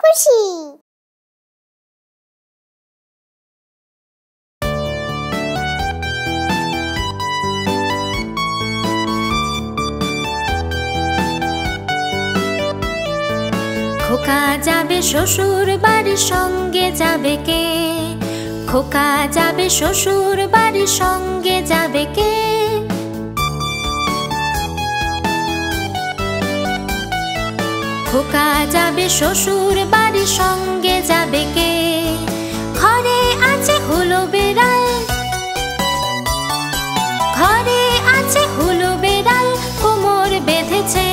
খুশি। খোকা যাবে শ্বশুর বাড়ির সঙ্গে যাবে কে? খোকা যাবে শ্বশুর বাড়ির সঙ্গে যাবে কে? খোকা যাবে শ্বশুর বাড়ির সঙ্গে যাবে কে? ঘরে আছে হুলো বেড়াল, ঘরে আছে হুলো বেড়াল কোমর বেঁধেছে।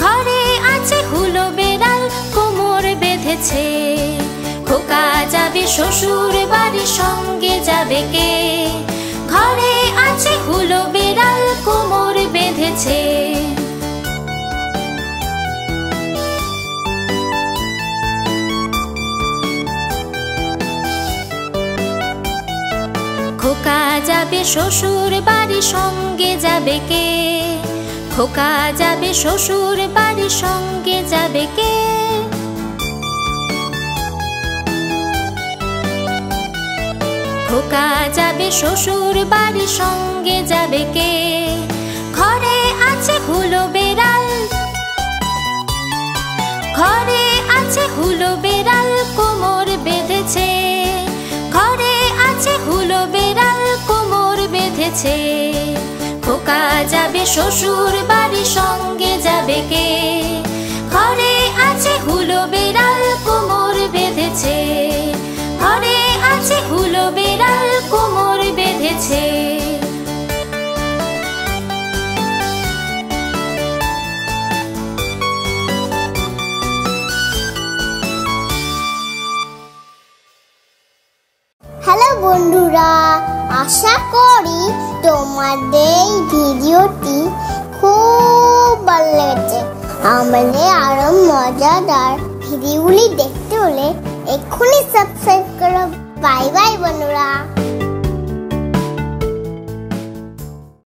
ঘরে আছে হুলো বেড়াল কোমর বেঁধেছে। খোকা যাবে শ্বশুর বাড়ির সঙ্গে যাবে কে? ঘরে আছে হুলো বেড়াল কোমর বেঁধেছে। খোকা যাবে শ্বশুর বাড়ির সঙ্গে যাবে কে? খোকা যাবে শ্বশুর বাড়ির সঙ্গে যাবে কে? খোকা যাবে শ্বশুর বাড়ির সঙ্গে যাবে কে? ঘরে আছে হুলো বেড়াল, ঘরে আছে হুলো বেড়াল কোমর বেঁধেছে। ঘরে আছে হুলো বেড়াল কোমর বেঁধেছে। খোকা যাবে শ্বশুর বাড়ির সঙ্গে যাবে কে? ঘরে আছে হুলো বেড়াল কোমর বেঁধেছে। ঘরে আছে হুলো বেড়াল কোমর বেঁধেছে। হ্যালো বন্ধুরা, আশা করি তোমাদের এই ভিডিওটি খুব ভালো লেগেছে। আমাদের আরো মজাদার ভিডিওগুলি দেখতে হলে এক্ষুনি সাবস্ক্রাইব করো। বাই বাই বন্ধুরা।